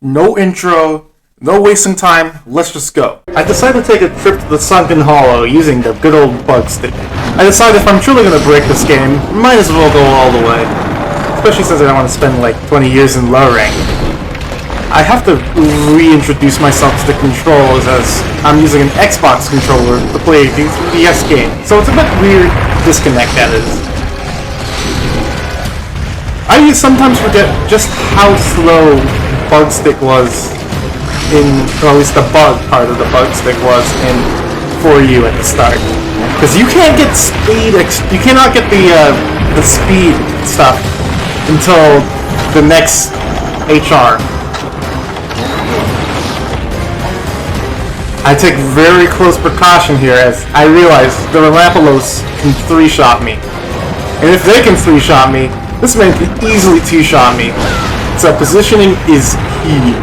No intro, no wasting time, let's just go. I decided to take a trip to the Sunken Hollow using the good old bug stick. I decided if I'm truly going to break this game, might as well go all the way. Especially since I don't want to spend like 20 years in low rank. I have to reintroduce myself to the controls as I'm using an Xbox controller to play a DS game. So it's a bit weird disconnect that is. I sometimes forget just how slow bug stick was in, or at least the bug part of the bug stick was in For You at the start. Because you can't get speed, you cannot get the speed stuff until the next HR. I take very close precaution here as I realize the Ramappalos can 3-shot me. And if they can 3-shot me, this man can easily 2-shot me. So positioning is key.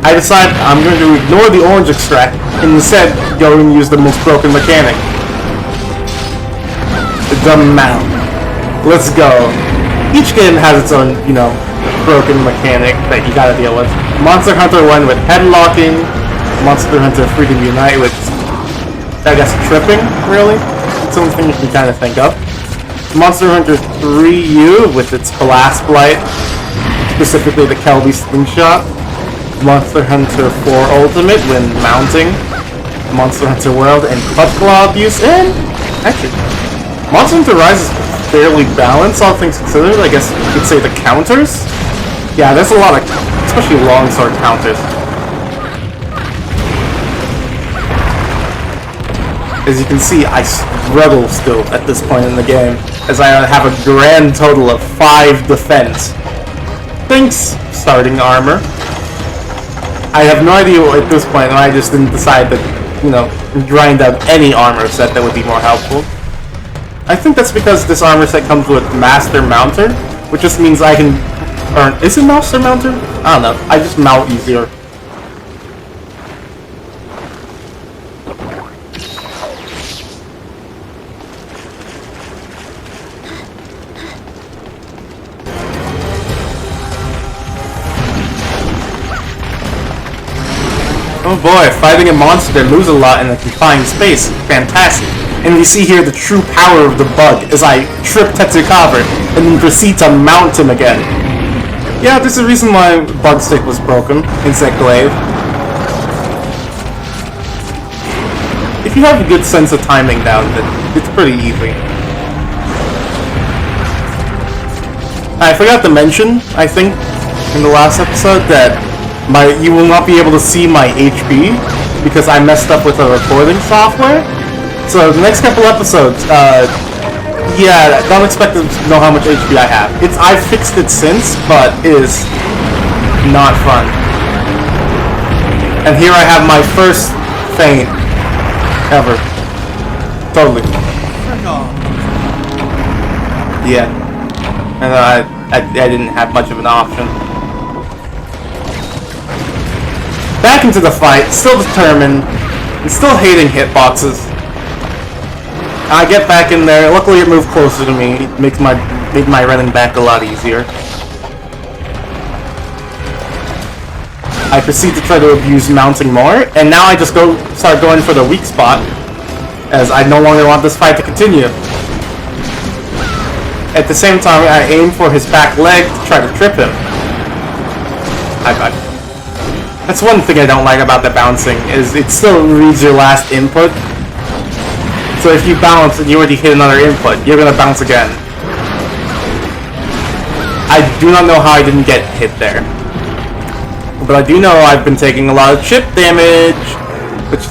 I decide I'm going to ignore the orange extract and instead go and use the most broken mechanic. The mount. Let's go. Each game has its own, broken mechanic that you gotta deal with. Monster Hunter 1 with headlocking, Monster Hunter Freedom Unite with, I guess, tripping, really? It's the only thing you can kind of think of. Monster Hunter 3U with its Blast Blight, specifically the Kelby Slingshot. Monster Hunter 4 Ultimate when mounting. Monster Hunter World and Clutch Claw abuse, and actually, Monster Hunter Rise is fairly balanced, all things considered. I guess you could say the counters. Yeah, there's a lot of, especially longsword counters. As you can see, I struggle still at this point in the game, as I have a grand total of 5 defense. Thanks, starting armor. I have no idea at this point, and I just didn't decide to, grind out any armor set that would be more helpful. I think that's because this armor set comes with Master Mounter, which just means I can earn... Is it Master Mounter? I don't know. I just mount easier. Oh boy, fighting a monster that moves a lot in a confined space. Fantastic. And we see here the true power of the bug as I trip Tetsukaver and then proceed to mount him again. Yeah, there's a reason why bug stick was broken, Insect Glaive. If you have a good sense of timing down, then it's pretty easy. I forgot to mention, I think, in the last episode that you will not be able to see my HP because I messed up with the recording software. So the next couple episodes, yeah, don't expect to know how much HP I have. I've fixed it since, but it is not fun. And here I have my first feint ever. Totally. Yeah. And I didn't have much of an option. Back into the fight, still determined, and still hating hitboxes. I get back in there. Luckily, it moved closer to me. It made my running back a lot easier. I proceed to try to abuse mounting more, and now I just start going for the weak spot, as I no longer want this fight to continue. At the same time, I aim for his back leg to try to trip him. That's one thing I don't like about the bouncing, is it still reads your last input. So if you bounce and you already hit another input, you're gonna bounce again. I do not know how I didn't get hit there. But I do know I've been taking a lot of chip damage, which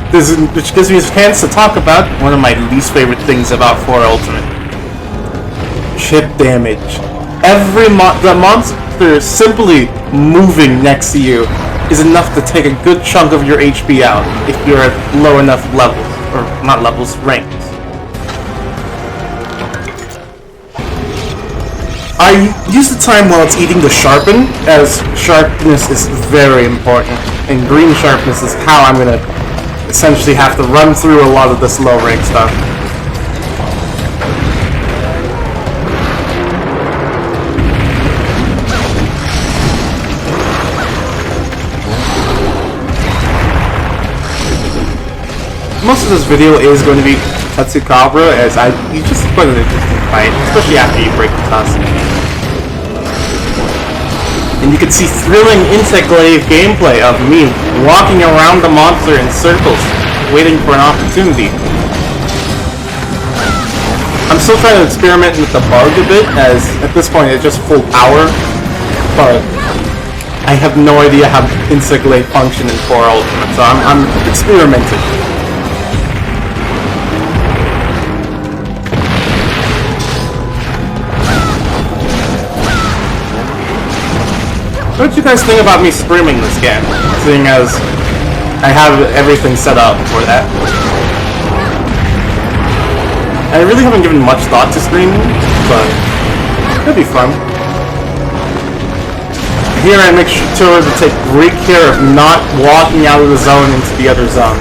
gives me a chance to talk about one of my least favorite things about 4 Ultimate. Chip damage. The monster simply moving next to you is enough to take a good chunk of your HP out if you're at low enough levels. Or not levels, ranks. I use the time while it's eating to sharpen, as sharpness is very important, and green sharpness is how I'm gonna essentially have to run through a lot of this low rank stuff. most of this video is going to be Tatsukabra, as you just quite an interesting fight, especially after you break the tusk. And you can see thrilling Insect-Glaive gameplay of me walking around the monster in circles, waiting for an opportunity. I'm still trying to experiment with the bug a bit, as at this point it's just full power, but I have no idea how Insect-Glaive function in 4 Ultimate, so I'm experimenting. What do you guys think about me streaming this game, seeing as I have everything set up for that? I really haven't given much thought to streaming, but it'll be fun. Here I make sure to take great care of not walking out of the zone into the other zone.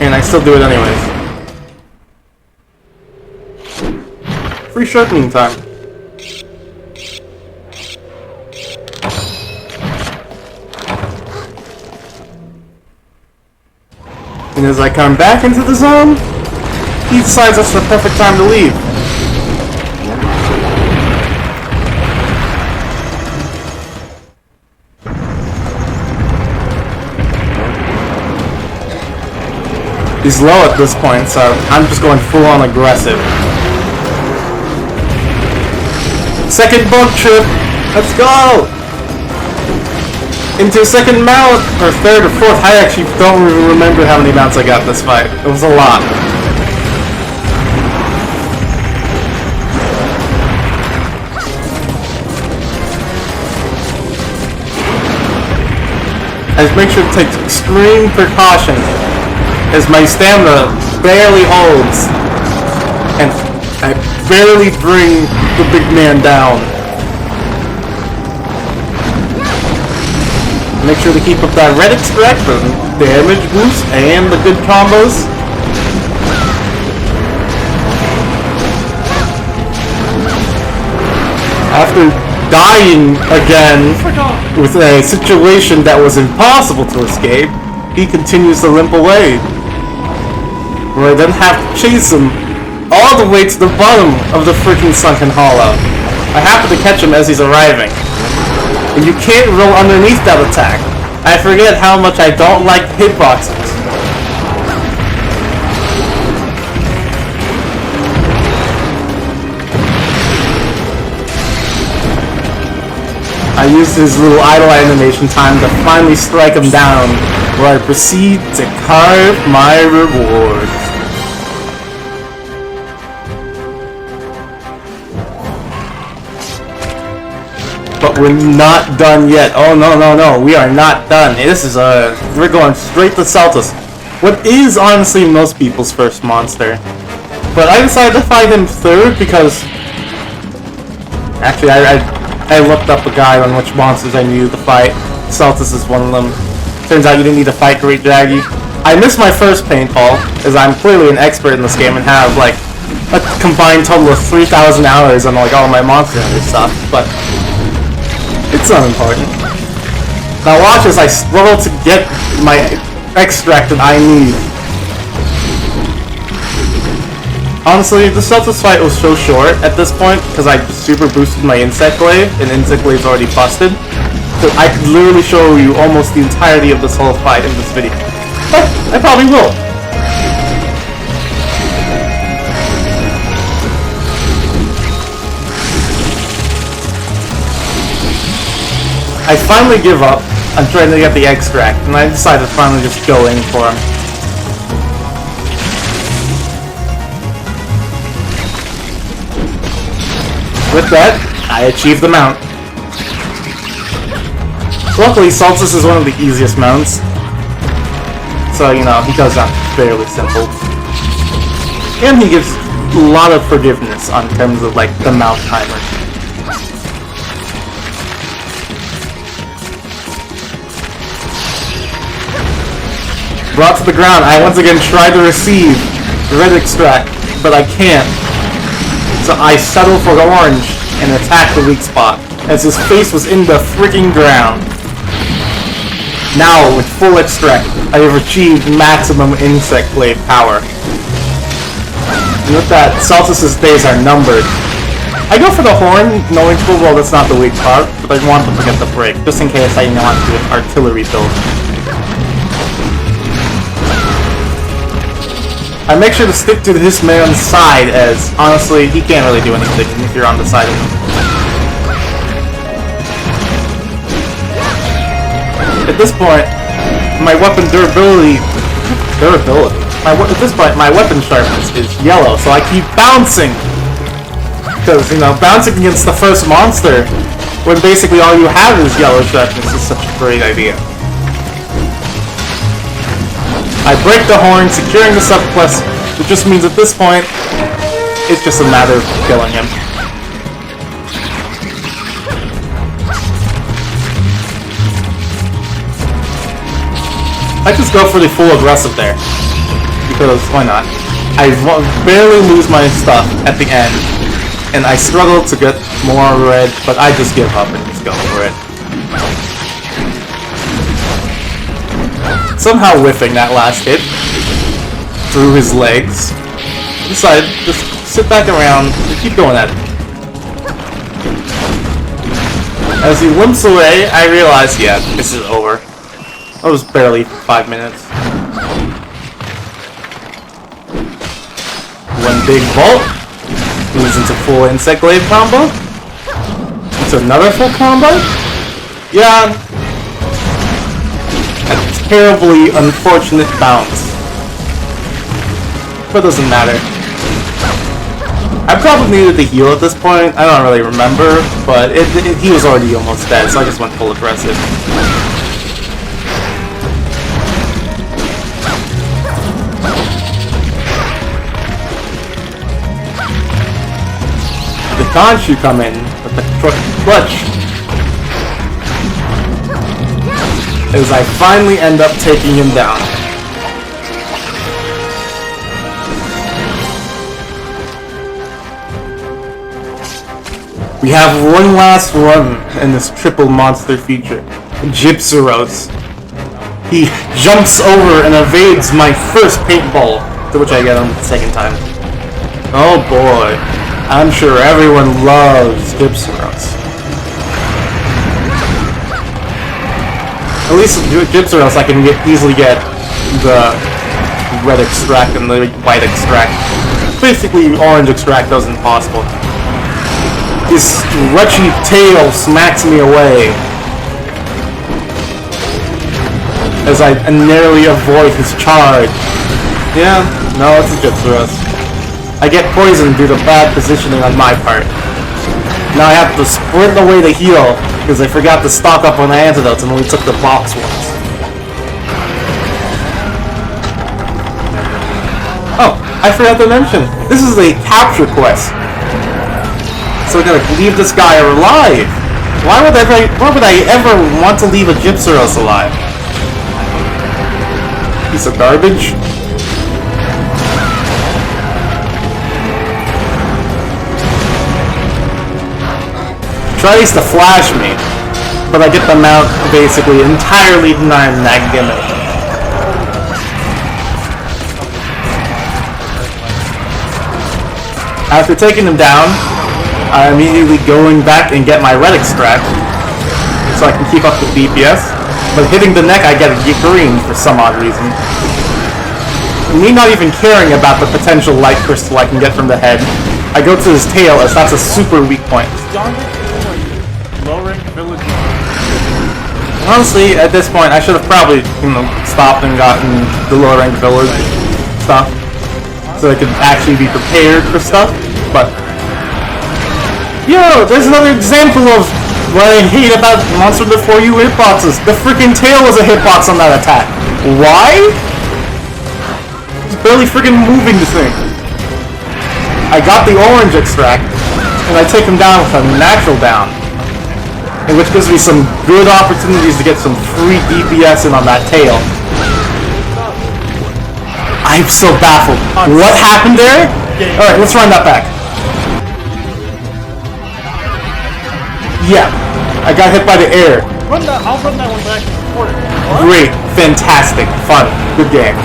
And I still do it anyways. Free sharpening time. And as I come back into the zone, he decides that's the perfect time to leave. He's low at this point, so I'm just going full on aggressive. Second bump trip! Let's go! Into second mount, or third or fourth. I actually don't even remember how many mounts I got this fight. It was a lot. I just make sure to take extreme precaution, as my stamina barely holds, and I barely bring the big man down. Make sure to keep up that red extract for damage boost and the good combos. After dying again with a situation that was impossible to escape, he continues to limp away, where I then have to chase him all the way to the bottom of the freaking sunken hollow. I happen to catch him as he's arriving. And you can't roll underneath that attack. I forget how much I don't like hitboxes. I used his little idle animation time to finally strike him down, where I proceed to carve my rewards. But we're not done yet. Oh no, we are not done. This is we're going straight to Saltus. What is honestly most people's first monster. But I decided to fight him third because actually I looked up a guide on which monsters I needed to fight. Saltus is one of them. Turns out you didn't need to fight Great Draggy. I missed my first paintball, as I'm clearly an expert in this game and have like a combined total of 3,000 hours on like all my Monster Hunter stuff, but it's unimportant. Now watch as I struggle to get my extract that I need. Honestly, the Saltus fight was so short at this point because I super boosted my Insect-Glaive, and Insect-Glaive's already busted. So I could literally show you almost the entirety of this whole fight in this video. But I probably will. I finally give up. I'm trying to get the extract, and I decided to finally just go in for him. With that, I achieved the mount. Luckily, Saltus is one of the easiest mounts. So, you know, he goes down fairly simple. And he gives a lot of forgiveness on terms of, like, the mount timer. Brought to the ground, I once again try to receive the red extract, but I can't. So I settle for orange and attack the weak spot, as his face was in the freaking ground. Now, with full extract, I have achieved maximum insect glaive power. Note that Celtus's days are numbered. I go for the horn, knowing full well that's not the weak part, but I want them to get the break, just in case I want to do an artillery build. I make sure to stick to this man's side, as honestly, he can't really do anything if you're on the side of him. At this point, my weapon durability... At this point, my weapon sharpness is yellow, so I keep bouncing! Because, you know, bouncing against the first monster, when basically all you have is yellow sharpness, is such a great idea. I break the horn, securing the subquest, which just means at this point, it's just a matter of killing him. I just go for the full aggressive there, because why not? I barely lose my stuff at the end, and I struggle to get more red, but I just give up and just go for it. Somehow whiffing that last hit through his legs. Decide just sit back around and keep going at it. As he limps away, I realize, yeah, this is over. That was barely 5 minutes. One big bolt moves into full insect glaive combo. Into another full combo. Yeah. A terribly unfortunate bounce. But it doesn't matter. I probably needed to heal at this point. I don't really remember, but he was already almost dead, so I just went full aggressive. The Khonshu come in with the clutch. As I finally end up taking him down. We have one last run in this triple monster feature. Gypceros. He jumps over and evades my first paintball, to which I get him the second time. Oh boy. I'm sure everyone loves Gypceros. At least with Gypceros I can easily get the red extract and the white extract. Basically, orange extract was impossible. His stretchy tail smacks me away as I narrowly avoid his charge. Yeah, no, it's a Gypceros. I get poisoned due to bad positioning on my part. Now I have to sprint away to heal, because I forgot to stock up on the antidotes and only took the box ones. Oh, I forgot to mention, this is a capture quest. So we're gonna leave this guy alive. Why would I ever want to leave a Gypceros alive? Piece of garbage. Tries to flash me, but I get the mount basically entirely denying that gimmick. After taking him down, I'm immediately going back and get my red extract so I can keep up the DPS, but hitting the neck I get a green for some odd reason. Me not even caring about the potential light crystal I can get from the head, I go to his tail as that's a super weak point. Honestly, at this point, I should have probably, stopped and gotten the lower rank village stuff, so I could actually be prepared for stuff, but... Yo, there's another example of what I hate about Monster Hunter 4U hitboxes. The freaking tail was a hitbox on that attack. Why? It's barely freaking moving the thing. I got the orange extract, and I take him down with a natural down. And which gives me some good opportunities to get some free DPS in on that tail. I'm so baffled. What happened there? Alright, let's run that back. Yeah, I got hit by the air. I'll run that one back. Great, fantastic, fun, good game.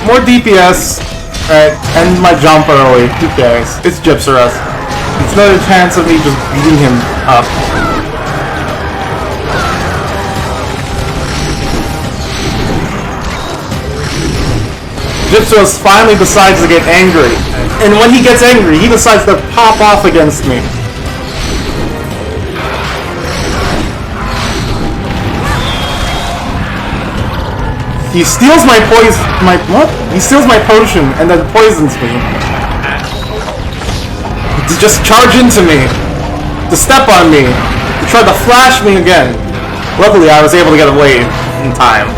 More DPS, right? And my jump early. Who cares? It's Gypsarus. It's another chance of me just beating him up. Gypsarus finally decides to get angry. And when he gets angry, he decides to pop off against me. He steals my what? He steals my potion and then poisons me. To just charge into me. To step on me. To try to flash me again. Luckily, I was able to get away in time.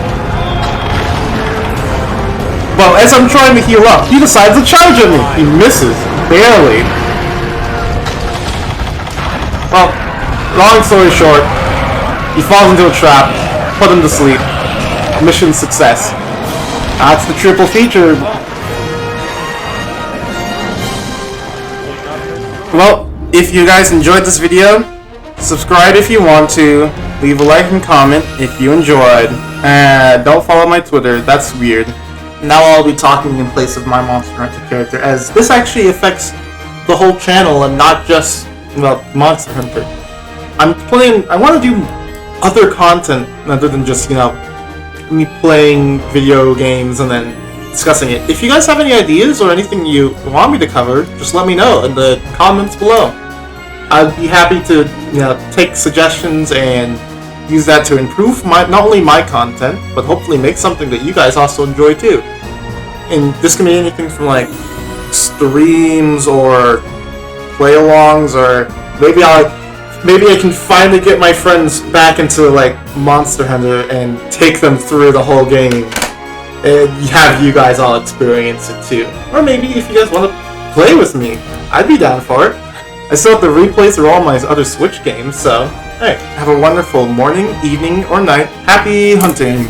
Well, as I'm trying to heal up, he decides to charge at me. He misses. Barely. Well, long story short, he falls into a trap. Put him to sleep. Mission success. That's the triple feature. Well, if you guys enjoyed this video, subscribe if you want to, leave a like and comment if you enjoyed, and don't follow my Twitter, that's weird. Now I'll be talking in place of my Monster Hunter character, as this actually affects the whole channel and not just, well, Monster Hunter. I want to do other content other than just, me playing video games and then discussing it. If you guys have any ideas or anything you want me to cover, just let me know in the comments below. I'd be happy to, take suggestions and use that to improve not only my content, but hopefully make something that you guys also enjoy too. And this can be anything from like streams or play-alongs, or maybe I can finally get my friends back into like Monster Hunter and take them through the whole game and have you guys all experience it too. Or maybe if you guys want to play with me, I'd be down for it. I still have to replay through all my other Switch games, so hey, have a wonderful morning, evening, or night. Happy hunting!